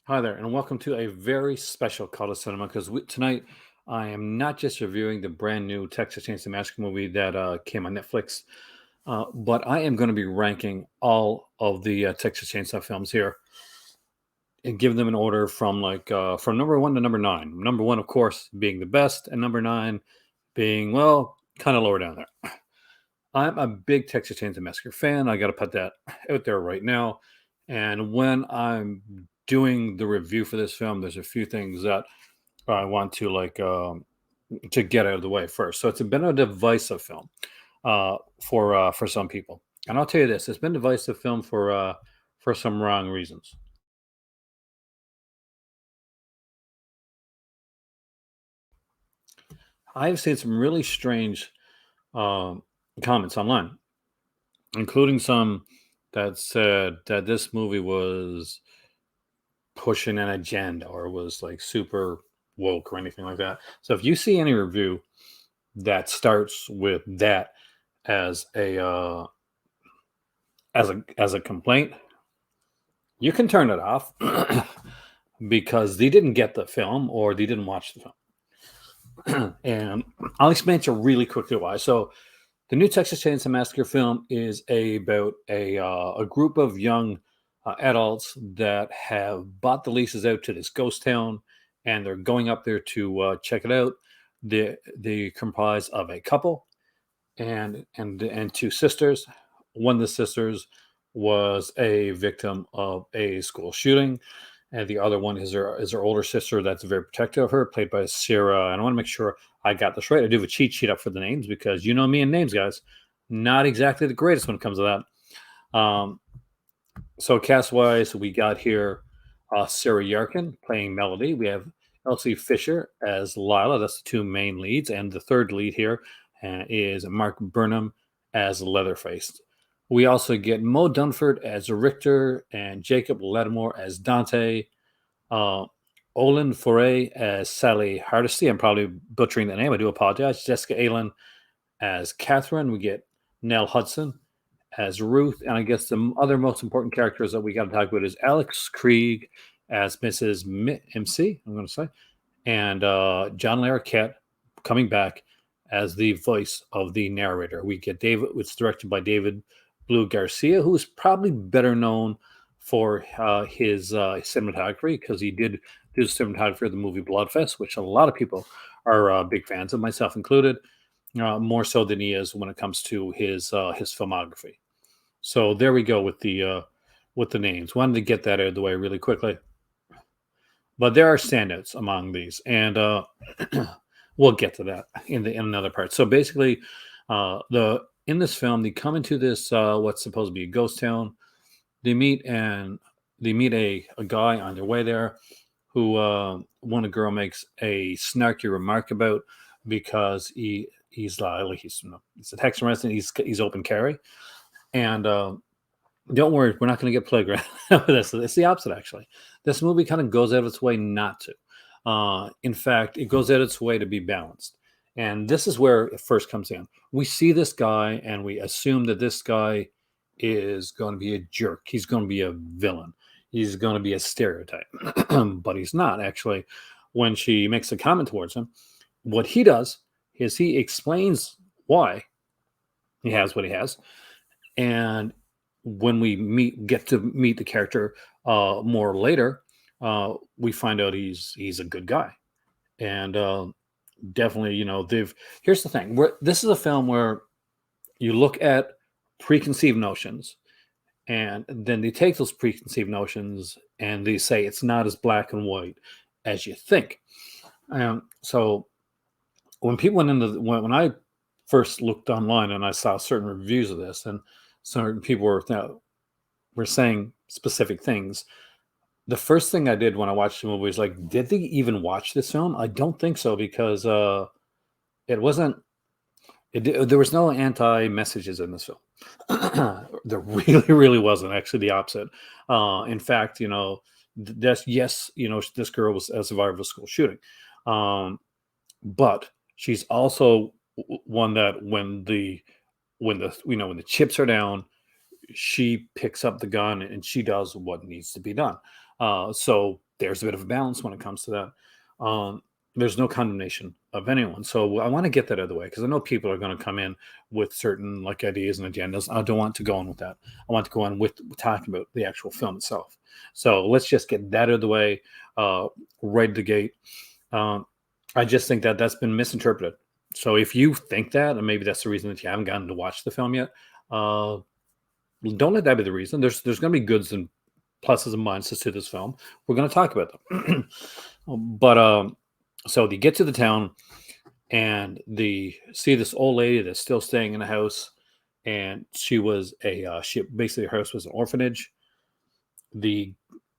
Hi there, and welcome to a very special Call to Cinema because tonight I am not just reviewing the brand new Texas Chainsaw Massacre movie that came on Netflix, but I am going to be ranking all of the Texas Chainsaw films here and give them an order from from number one to number nine. Number one, of course, being the best, and number nine being kind of lower down there. I'm a big Texas Chainsaw Massacre fan. I got to put that out there right now. And when I'm doing the review for this film, there's a few things that I want to to get out of the way first. So it's been a divisive film for some people, and I'll tell you this: it's been a divisive film for some wrong reasons. I've seen some really strange um, comments online, including some that said that this movie was pushing an agenda or was like super woke or anything like that. So if you see any review that starts with that as a complaint, you can turn it off because they didn't get the film or they didn't watch the film. And I'll explain to you really quickly why. So the new Texas Chainsaw Massacre film is about a group of young adults that have bought the leases out to this ghost town, and they're going up there to check it out. They comprise of a couple and two sisters. One of the sisters was a victim of a school shooting, and the other one is her older sister that's very protective of her, played by Sarah. And I want to make sure I got this right. I do have a cheat sheet up for the names because you know me and names, guys. Not exactly the greatest when it comes to that. So cast wise, we got here Sarah Yarkin playing Melody. We have Elsie Fisher as Lila. That's the two main leads, and the third lead here is Mark Burnham as Leatherface. We also get Mo Dunford as Richter and Jacob Lattimore as Dante. Uh, Olin Foray as Sally Hardesty. I'm probably butchering the name. I do apologize. Jessica Allen as Catherine. We get Nell Hudson as Ruth. And I guess the other most important characters that we got to talk about is Alex Krieg as Mrs. MC, I'm going to say, and John Larroquette coming back as the voice of the narrator. We get David, it's directed by David Blue Garcia, who is probably better known for his cinematography because he did do the cinematography of the movie Bloodfest, which a lot of people are big fans of, myself included, more so than he is when it comes to his filmography. So there we go with the names. Wanted to get that out of the way really quickly, but there are standouts among these, and we'll get to that in another part. So basically, the in this film, they come into this what's supposed to be a ghost town. They meet and they meet a guy on their way there who one girl makes a snarky remark about because he's a Texan resident. He's open carry, and don't worry, we're not going to get plagued right with this. It's the opposite, actually. This movie kind of goes out of its way not to. In fact, it goes out of its way to be balanced. And this is where it first comes in. We see this guy and we assume that this guy is going to be a jerk. He's going to be a villain. He's going to be a stereotype. But he's not, actually. When she makes a comment towards him, what he does is he explains why he has what he has. And when we get to meet the character more later, we find out he's a good guy, and definitely, they've. Here's the thing: this is a film where you look at preconceived notions, and then they take those preconceived notions and they say it's not as black and white as you think. So when people went into when I first looked online and I saw certain reviews of this, and certain people were saying specific things. The first thing I did when I watched the movie was like, did they even watch this film? I don't think so because it wasn't. There was no anti messages in this film. There really, really wasn't. Actually, the opposite. In fact, that's yes, this girl was a survivor of a school shooting, um, but she's also one that when the chips are down, she picks up the gun and she does what needs to be done. So there's a bit of a balance when it comes to that. There's no condemnation of anyone. So I want to get that out of the way because I know people are going to come in with certain like ideas and agendas. I don't want to go in with that. I want to go in with talking about the actual film itself. So let's just get that out of the way, right at the gate. Um, I just think that that's been misinterpreted. So if you think that, and maybe that's the reason that you haven't gotten to watch the film yet, uh, don't let that be the reason. There's going to be goods and pluses and minuses to this film. We're going to talk about them. But so they get to the town and they see this old lady that's still staying in the house, and she was she basically her house was an orphanage. The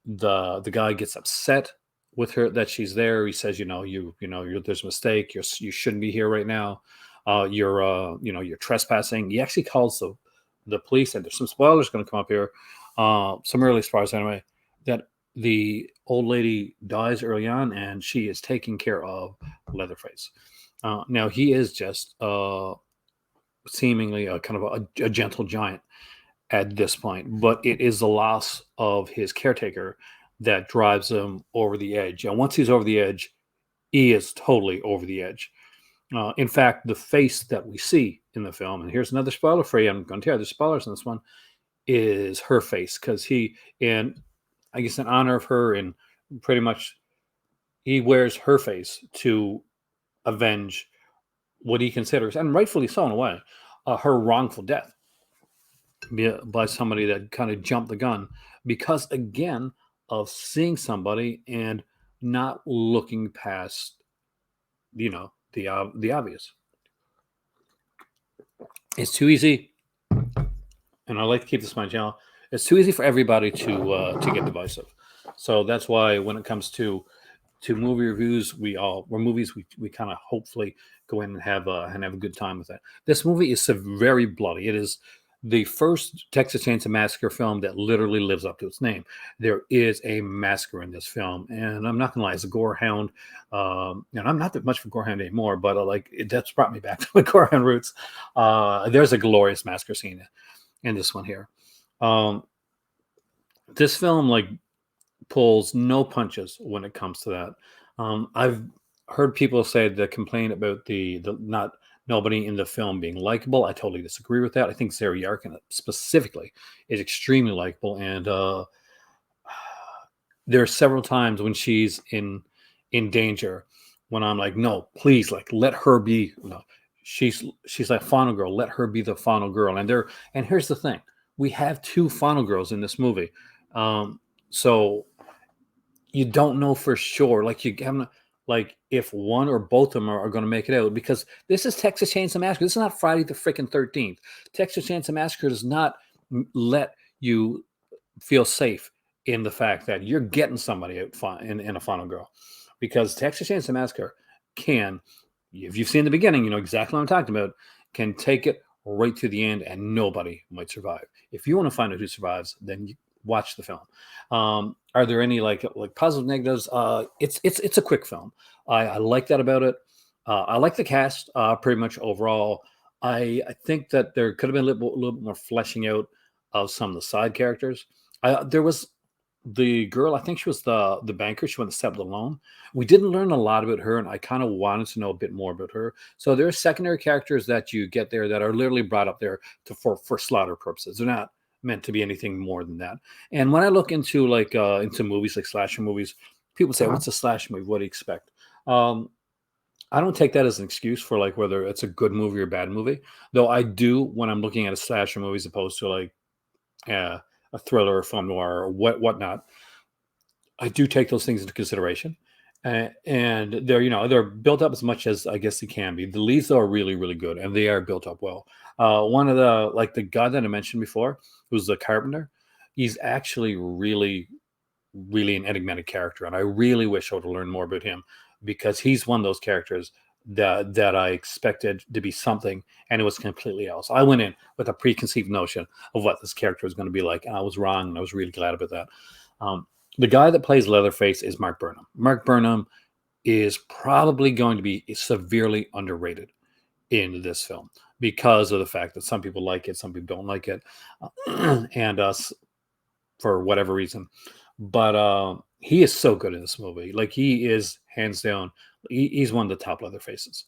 the the guy gets upset with her that she's there. He says, there's a mistake. You shouldn't be here right now. You're trespassing. He actually calls the police, and there's some spoilers going to come up here. Some early spoilers anyway. That the old lady dies early on, and she is taking care of Leatherface. Now he is just seemingly a kind of a gentle giant at this point, but it is the loss of his caretaker that drives him over the edge. And once he's over the edge, he is totally over the edge. In fact, the face that we see in the film, and here's another spoiler for you, I'm going to tell you there's spoilers in this one, is her face. Because and I guess in honor of her, and pretty much he wears her face to avenge what he considers, and rightfully so in a way, her wrongful death by somebody that kind of jumped the gun because again of seeing somebody and not looking past the obvious. It's too easy, and I like to keep this in my channel. It's too easy for everybody to get divisive. So that's why when it comes to movie reviews, we kind of hopefully go in and have a good time with that. This movie is very bloody. It is the first Texas Chainsaw Massacre film that literally lives up to its name. There is a massacre in this film, and I'm not gonna lie, it's a gore hound. And I'm not that much of a gore hound anymore, but that's brought me back to my gore hound roots. There's a glorious massacre scene in this one here. This film pulls no punches when it comes to that. I've heard people say that complain about the not nobody in the film being likable. I totally disagree with that. I think Sarah Yarkin specifically is extremely likable, and there are several times when she's in danger when I'm like, no, please, let her be. She's like final girl. Let her be the final girl. And here's the thing: we have two final girls in this movie, so you don't know for sure. You haven't. If one or both of them are going to make it out, because this is Texas Chainsaw Massacre. This is not Friday the freaking 13th. Texas Chainsaw Massacre does not let you feel safe in the fact that you're getting somebody out in a final girl, because Texas Chainsaw Massacre can, if you've seen the beginning, you know exactly what I'm talking about, can take it right to the end and nobody might survive. If you want to find out who survives, then you watch the film. Are there any positive negatives? It's a quick film. I like that about it. I like the cast pretty much overall. I think that there could have been a little bit more fleshing out of some of the side characters. There was the girl, I think she was the banker. She went to settle the loan. We didn't learn a lot about her, and I kind of wanted to know a bit more about her. So there are secondary characters that you get there that are literally brought up there for slaughter purposes. They're not meant to be anything more than that. And when I look into into movies like slasher movies, people say, "What's a slasher movie? What do you expect?" I don't take that as an excuse for whether it's a good movie or a bad movie. Though I do when I'm looking at a slasher movie as opposed to a thriller or film noir or whatnot. I do take those things into consideration, and they're built up as much as I guess they can be. The leads though are really really good, and they are built up well. One of the guy that I mentioned before, who's the carpenter, he's actually really really an enigmatic character, and I really wish I would have learned more about him, because he's one of those characters that I expected to be something, and it was completely else. I went in with a preconceived notion of what this character was going to be like, and I was wrong, and I was really glad about that. The guy that plays Leatherface is Mark Burnham. Mark Burnham is probably going to be severely underrated in this film because of the fact that some people like it, some people don't like it, and for whatever reason. but he is so good in this movie. Like he is hands down, he's one of the top Leatherfaces.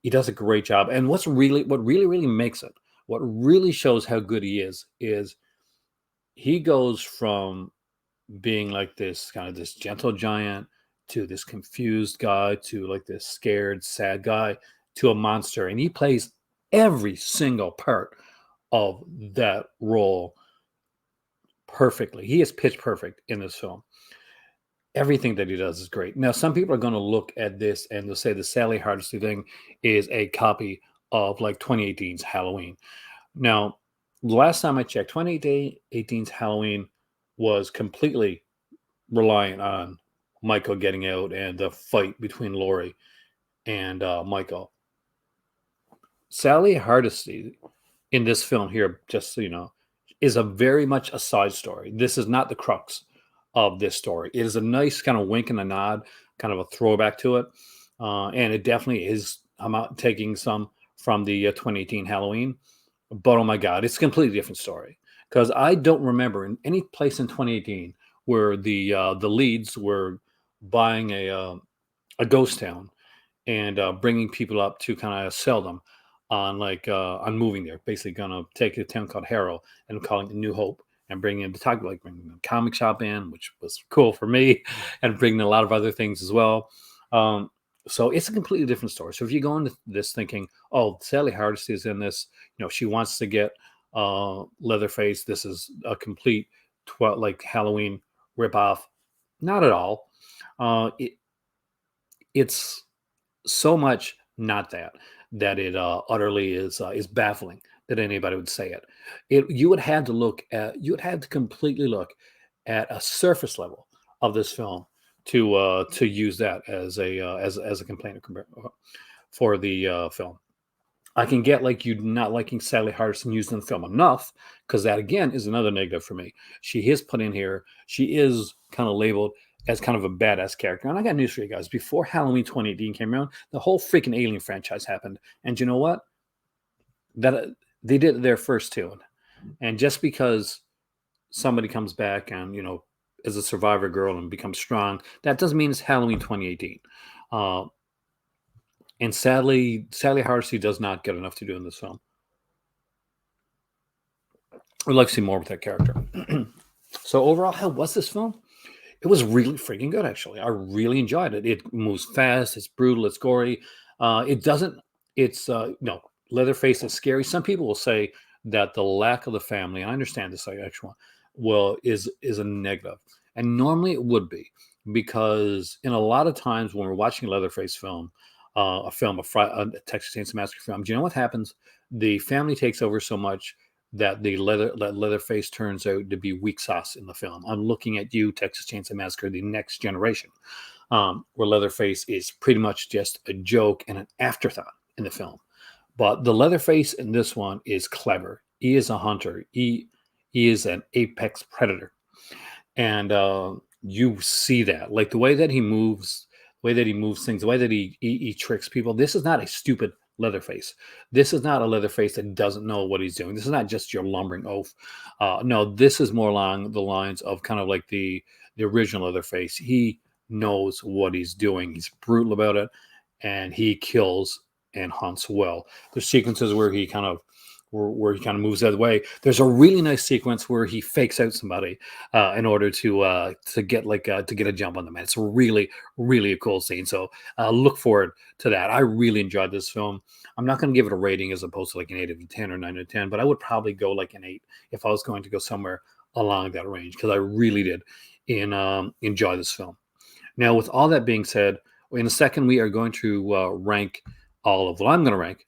He does a great job. And what really makes it, what really shows how good he is he goes from being like this kind of this gentle giant to this confused guy to like this scared, sad guy to a monster. And he plays every single part of that role perfectly. He is pitch perfect in this film. Everything that he does is great. Now, some people are going to look at this and they'll say the Sally Hardesty thing is a copy of like 2018's Halloween. Now, the last time I checked, 2018's Halloween was completely reliant on Michael getting out and the fight between Laurie and Michael. Sally Hardesty in this film here, just so you know, is a very much a side story. This is not the crux of this story. It is a nice kind of wink and a nod, kind of a throwback to it. And it definitely is. I'm out taking some from the 2018 Halloween, but oh my God, it's a completely different story because I don't remember in any place in 2018 where the leads were buying a ghost town and bringing people up to kind of sell them on on moving there. Basically, gonna take a town called Harrow and calling it New Hope and bringing in the talk like bringing the comic shop in, which was cool for me, and bringing a lot of other things as well. Um, so it's a completely different story. So if you go into this thinking, oh, Sally Hardesty is in this, she wants to get Leatherface. This is a complete like Halloween ripoff. Not at all. It's so much not that it utterly is baffling that anybody would say it. You would have to completely look at a surface level of this film to use that as a complaint for the film. I can get like you not liking Sally Hardison used in the film enough, because that again is another negative for me. She is put in here. She is kind of labeled as kind of a badass character. And I got news for you guys. Before Halloween 2018 came around, the whole freaking Alien franchise happened. And you know what? That they did it there first too. And just because somebody comes back and is a survivor girl and becomes strong, that doesn't mean it's Halloween 2018. And sadly, Sally Hardesty does not get enough to do in this film. I'd like to see more with that character. So overall, how was this film? It was really freaking good, actually. I really enjoyed it. It moves fast. It's brutal. It's gory. It doesn't. It's no Leatherface is scary. Some people will say that the lack of the family. I understand this actually. Well, is a negative, and normally it would be because in a lot of times when we're watching a Leatherface film, a Texas Chainsaw Massacre film, do you know what happens? The family takes over so much that Leatherface turns out to be weak sauce in the film. I'm looking at you, Texas Chainsaw Massacre, the next generation, where Leatherface is pretty much just a joke and an afterthought in the film. But the Leatherface in this one is clever. He is a hunter. He is an apex predator, and you see that, like the way that he moves things, the way that he tricks people. This is not a stupid Leatherface. This is not a Leatherface that doesn't know what he's doing. This is not just your lumbering oaf. No, this is more along the lines of kind of like the original Leatherface. He knows what he's doing. He's brutal about it, and he kills and hunts well. There's sequences where he kind of moves the other way. There's a really nice sequence where he fakes out somebody in order to get to get a jump on them. And it's a really a cool scene. So look forward to that. I really enjoyed this film. I'm not going to give it a rating as opposed to like an 8 out of 10 or 9 out of 10, but I would probably go like an 8 if I was going to go somewhere along that range, because I really did enjoy this film. Now, with all that being said, in a second we are going to rank I'm going to rank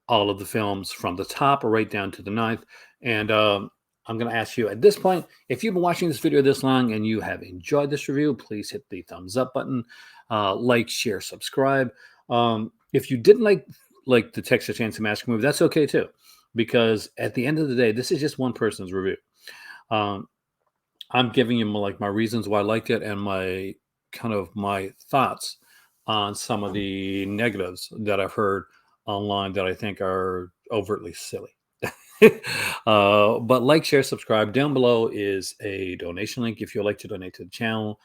all of the films from the top right down to the ninth. And I'm going to ask you at this point, if you've been watching this video this long and you have enjoyed this review, please hit the thumbs up button, like, share, subscribe. If you didn't like the Texas Chainsaw Massacre movie, that's okay too, because at the end of the day, this is just one person's review. I'm giving you my reasons why I liked it and my thoughts on some of the negatives that I've heard online that I think are overtly silly. But like, share, subscribe. Down below is a donation link if you'd like to donate to the channel.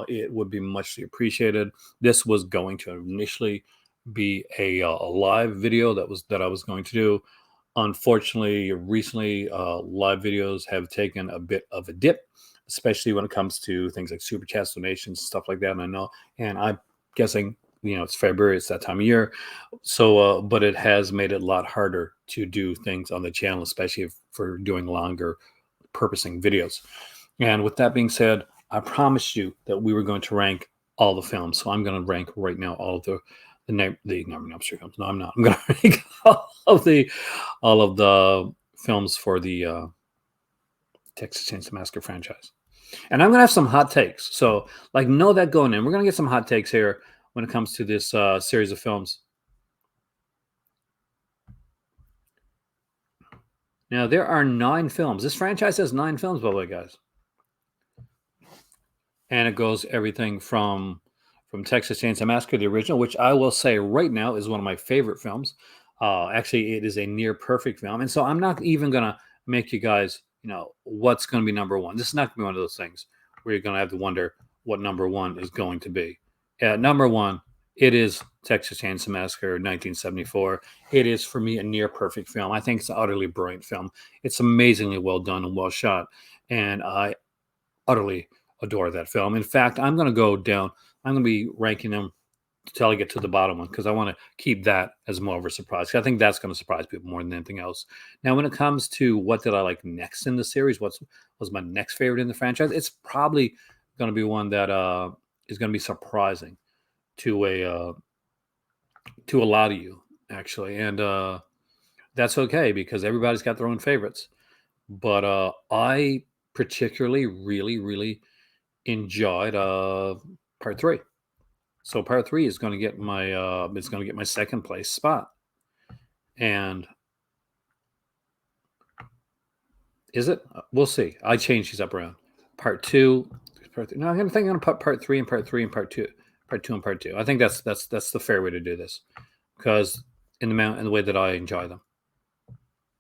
It would be muchly appreciated. This was going to initially be a live video that I was going to do. Unfortunately, recently, live videos have taken a bit of a dip, especially when it comes to things like super chats, donations, stuff like that. And I know, and I'm guessing, it's February, it's that time of year. So, but it has made it a lot harder to do things on the channel, especially for doing longer purposing videos. And with that being said, I promised you that we were going to rank all the films. So I'm going to rank right now all of the number films. No, I'm not. I'm going to rank all of the films for the Texas Chainsaw Massacre franchise. And I'm going to have some hot takes. So, like, know that going in. We're going to get some hot takes here when it comes to this series of films. Now, there are 9 films. This franchise has 9 films, by the way, guys. And it goes everything from Texas Chainsaw Massacre, the original, which I will say right now is one of my favorite films. Actually, it is a near perfect film. And so I'm not even going to make you guys, what's going to be number one. This is not going to be one of those things where you're going to have to wonder what number one is going to be. Number one, it is Texas Chainsaw Massacre 1974. It is, for me, a near perfect film. I think it's an utterly brilliant film. It's amazingly well done and well shot. And I utterly adore that film. In fact, I'm going to go down. I'm going to be ranking them until I get to the bottom one because I want to keep that as more of a surprise. I think that's going to surprise people more than anything else. Now, when it comes to what did I like next in the series, what was my next favorite in the franchise, it's probably going to be one that is going to be surprising to a lot of you, actually, and that's okay because everybody's got their own favorites. But I particularly really enjoyed part 3. So part 3 is going to get my second place spot. And is it? We'll see. I changed these up around. Part 2, part 3. No, I'm going to put part 3 and part 3 and part 2, and part 2. I think that's the fair way to do this because in the way that I enjoy them.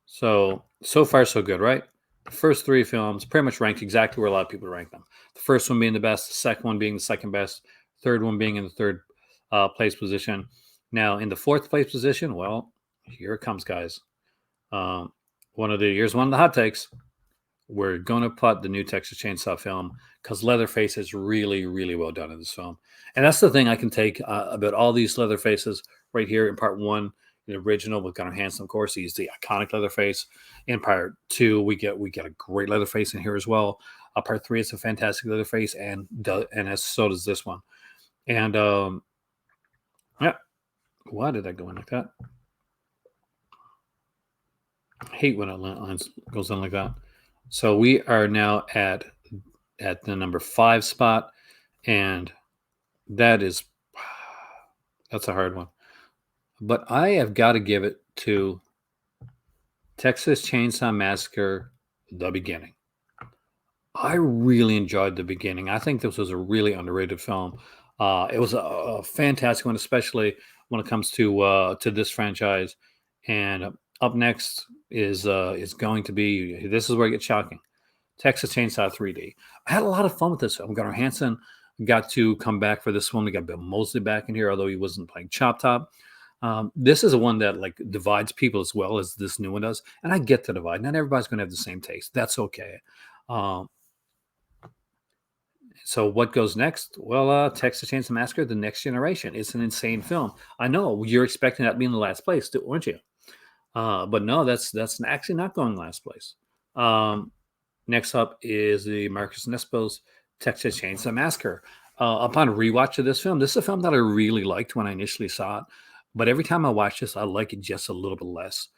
So far so good, right? The first 3 films pretty much ranked exactly where a lot of people rank them. The first one being the best, the second one being the second best, third one being in the third place position. Now, in the 4th place position, well, here it comes, guys. Here's one of the hot takes. We're going to put the new Texas Chainsaw film because Leatherface is really, really well done in this film. And that's the thing I can take about all these Leatherfaces right here in part 1. The original with Gunnar Hansen, of course, he's the iconic Leatherface. In part 2, we get a great Leatherface in here as well. Part 3 is a fantastic Leatherface, and so does this one. And yeah, why did that go in like that? I hate when it goes in like that. So we are now at the number 5 spot, and that's a hard one. But I have got to give it to Texas Chainsaw Massacre, the beginning. I really enjoyed the beginning. I think this was a really underrated film. It was a fantastic one, especially when it comes to this franchise. And up next is going to be, this is where it gets shocking, Texas Chainsaw 3D. I had a lot of fun with this film. Gunnar Hansen got to come back for this one. We got Bill Moseley back in here, although he wasn't playing Chop Top. This is a one that like divides people as well as this new one does, and I get the divide. Not everybody's going to have the same taste. That's okay. So what goes next? Well, Texas Chainsaw Massacre: The Next Generation. It's an insane film. I know you're expecting that to be in the last place, weren't you? But no, that's actually not going last place. Next up is the Marcus Nespo's Texas Chainsaw Massacre. Upon rewatch of this film, this is a film that I really liked when I initially saw it. But every time I watch this, I like it just a little bit less.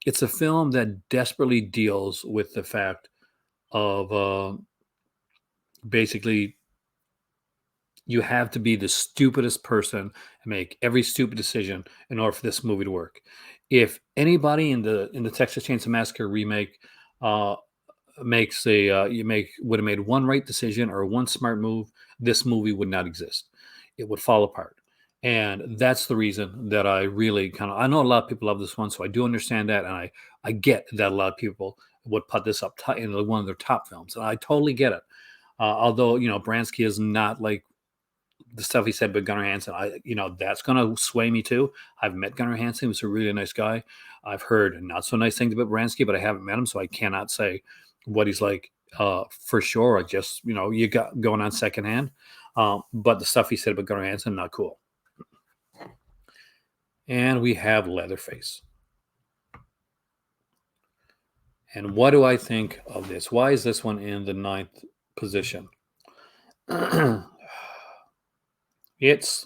It's a film that desperately deals with the fact of basically you have to be the stupidest person and make every stupid decision in order for this movie to work. If anybody in the Texas Chainsaw Massacre remake would have made one right decision or one smart move, this movie would not exist. It would fall apart. And that's the reason that I really I know a lot of people love this one, so I do understand that, and I get that a lot of people would put this up in one of their top films, and I totally get it. Although Bransky is not like the stuff he said about Gunnar Hansen. That's gonna sway me too. I've met Gunnar Hansen; he's a really nice guy. I've heard not so nice things about Bransky, but I haven't met him, so I cannot say what he's like for sure. I just you got going on secondhand. But the stuff he said about Gunnar Hansen, not cool. And we have Leatherface. And what do I think of this? Why is this one in the 9th position? it's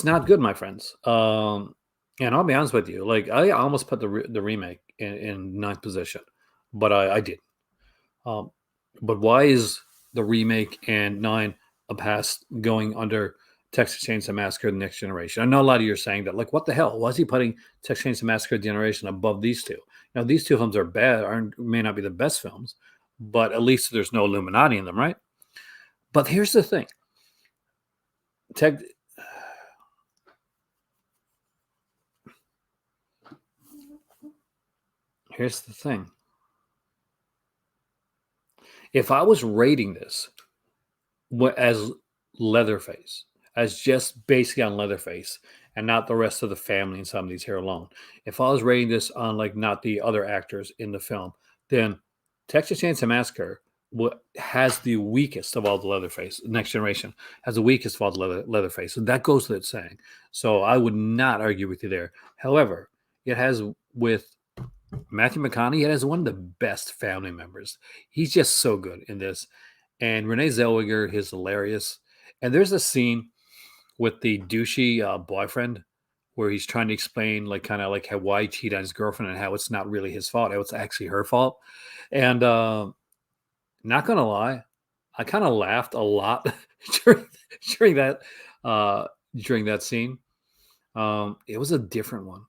not good, my friends. And I'll be honest with you, like I almost put the remake in 9th position, but I did. But why is the remake and 9 a pass going under Texas Chainsaw Massacre: The Next Generation? I know a lot of you are saying that, like, what the hell? Why is he putting Texas Chainsaw Massacre: The Generation above these two? These two films are bad, may not be the best films, but at least there's no Illuminati in them, right? But here's the thing. Here's the thing. If I was rating this as Leatherface, as just basically on Leatherface and not the rest of the family and some of these here alone, if I was rating this on like not the other actors in the film, then Texas Chainsaw Massacre has the weakest of all the Leatherface. Next Generation has the weakest of all the Leatherface, and that goes without saying. So I would not argue with you there. However, it has with Matthew McConaughey, it has one of the best family members. He's just so good in this. And Renee Zellweger is hilarious. And there's a scene with the douchey boyfriend where he's trying to explain like kind of like why he cheated on his girlfriend and how it's not really his fault. How it's actually her fault. And not going to lie, I kind of laughed a lot during that scene. It was a different one.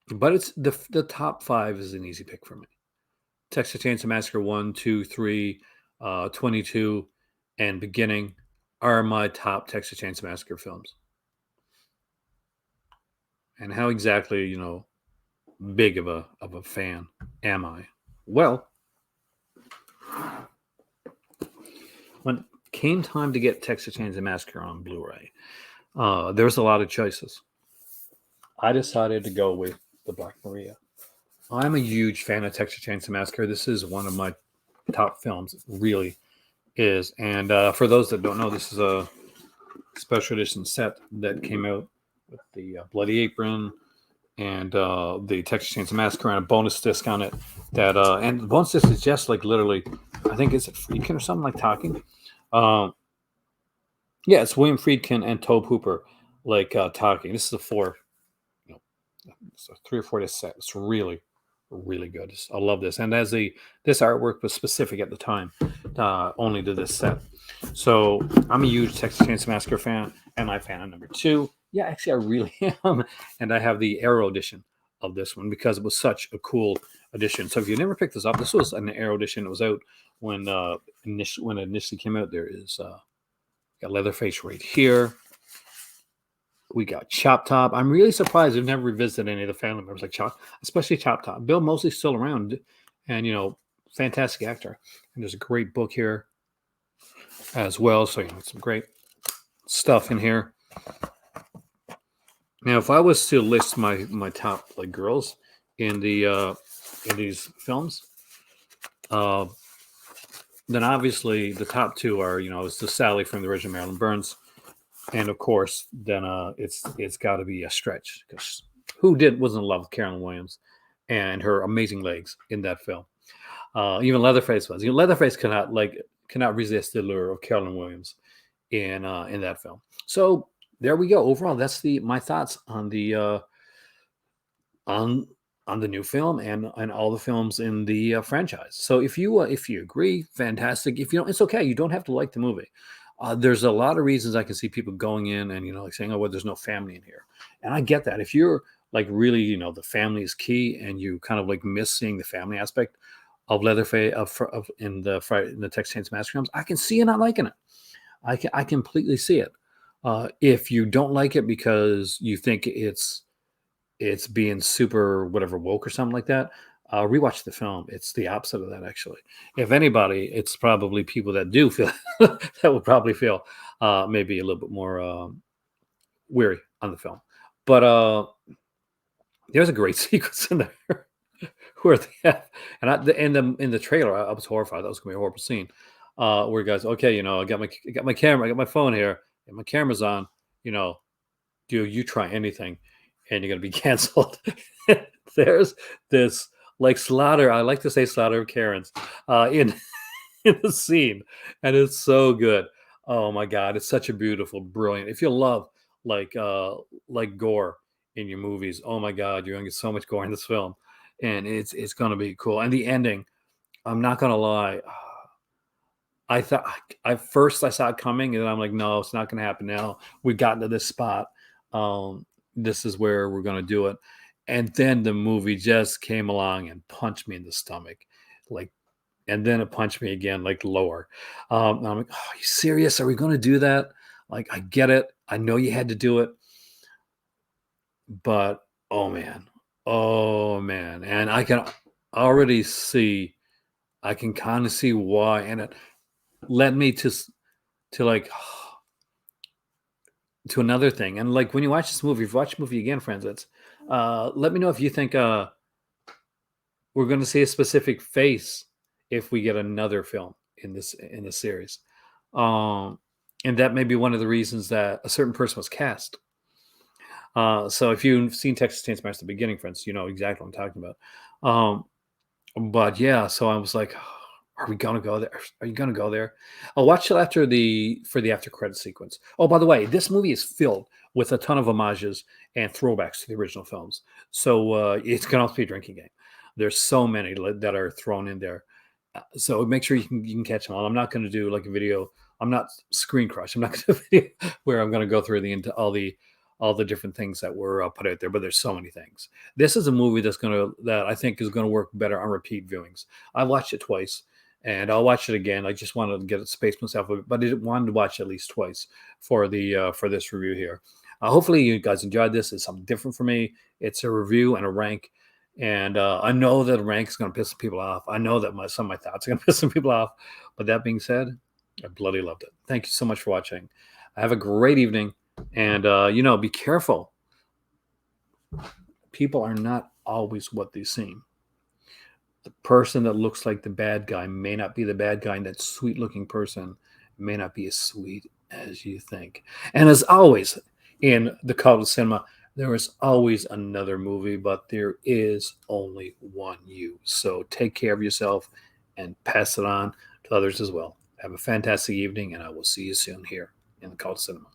But it's the top 5 is an easy pick for me. Texas Chainsaw Massacre 1, 2, 3, 22, and Beginning are my top Texas Chainsaw Massacre films. And how exactly, big of a fan am I? Well, when it came time to get Texas Chainsaw Massacre on Blu-ray, there was a lot of choices. I decided to go with the Black Maria. I'm a huge fan of Texas Chainsaw Massacre. This is one of my top films. It really is. And for those that don't know, this is a special edition set that came out with the Bloody Apron and the Texas Chainsaw Massacre and a bonus disc on it. And the bonus disc is just like literally, I think it's Friedkin or something like talking. Yeah, it's William Friedkin and Tobe Hooper like talking. This is it's a 3 or 4 disc set. It's really good. I love this. And as this artwork was specific at the time, only to this set. So I'm a huge Texas Chainsaw Massacre fan, and my fan of number 2. Yeah, actually, I really am. And I have the Arrow edition of this one because it was such a cool edition. So if you never picked this up, this was an Arrow edition. It was out when it initially came out. There is got Leatherface right here. We got Chop Top. I'm really surprised we've never revisited any of the family members like especially Chop Top. Bill Moseley's still around, and fantastic actor. And there's a great book here as well. So some great stuff in here. Now, if I was to list my top like girls in these films, then obviously the top 2 are it's the Sally from the original Marilyn Burns. And of course, then it's got to be a stretch because who wasn't in love with Carolyn Williams and her amazing legs in that film? Even Leatherface was. Leatherface cannot resist the lure of Carolyn Williams in that film. So there we go. Overall, that's my thoughts on the new film and all the films in the franchise. So if you agree, fantastic. If you don't, it's okay. You don't have to like the movie. There's a lot of reasons I can see people going in and like saying, "Oh, well, there's no family in here," and I get that. If you're like really, the family is key, and you kind of like miss seeing the family aspect of Leatherface in the Texas Chainsaw Massacre films, I can see you not liking it. I completely see it. If you don't like it because you think it's being super whatever woke or something like that, rewatch the film. It's the opposite of that, actually. If anybody, it's probably people that do feel that would probably feel maybe a little bit more weary on the film. But there's a great sequence in there where they have, and in the trailer, I was horrified. That was gonna be a horrible scene. Where guys, okay, I got my camera, I got my phone here, and my camera's on. You know, do you try anything, and you're gonna be canceled. There's this like slaughter. I like to say slaughter of Karens in in the scene, and it's so good. Oh my god, it's such a beautiful, brilliant. If you love like uh like gore in your movies, oh my god, you're gonna get so much gore in this film, and it's gonna be cool. And the ending, I'm not gonna lie, I thought I first I saw it coming, and then I'm like, no, it's not gonna happen now. We've gotten to this spot. This is where we're gonna do it. And then the movie just came along and punched me in the stomach, like, and then it punched me again, like lower. And I'm like, oh, are you serious? Are we gonna do that? Like, I get it. I know you had to do it, but oh man, and I can already see, I can kind of see why, and it led me to like to another thing. And like when you watch this movie, if you watch the movie again, friends, it's let me know if you think we're going to see a specific face if we get another film in this series. Um, and that may be one of the reasons that a certain person was cast. So if you've seen Texas Chainsaw Massacre at the beginning, friends, you know exactly what I'm talking about. Um, but yeah, so I was like, are we gonna go there? Are you gonna go there? I'll watch it after the for the after credit sequence. Oh, by the way, this movie is filled with a ton of homages and throwbacks to the original films. So it's gonna also be a drinking game. There's so many that are thrown in there. So make sure you can catch them all. I'm not going to do like a video. I'm not screen crush. I'm not going to video where I'm going to go through the into all the different things that were put out there. But there's so many things. This is a movie that I think is going to work better on repeat viewings. I watched it twice, and I'll watch it again. I just wanted to get it space myself, but I wanted to watch it at least twice for this review here. Hopefully, you guys enjoyed this. It's something different for me. It's a review and a rank, and I know that rank is going to piss some people off. I know that some of my thoughts are going to piss some people off. But that being said, I bloody loved it. Thank you so much for watching. Have a great evening. And, be careful. People are not always what they seem. The person that looks like the bad guy may not be the bad guy, and that sweet looking person may not be as sweet as you think. And as always, in the cult of cinema, there is always another movie, but there is only one you. So take care of yourself and pass it on to others as well. Have a fantastic evening, and I will see you soon here in the cult of cinema.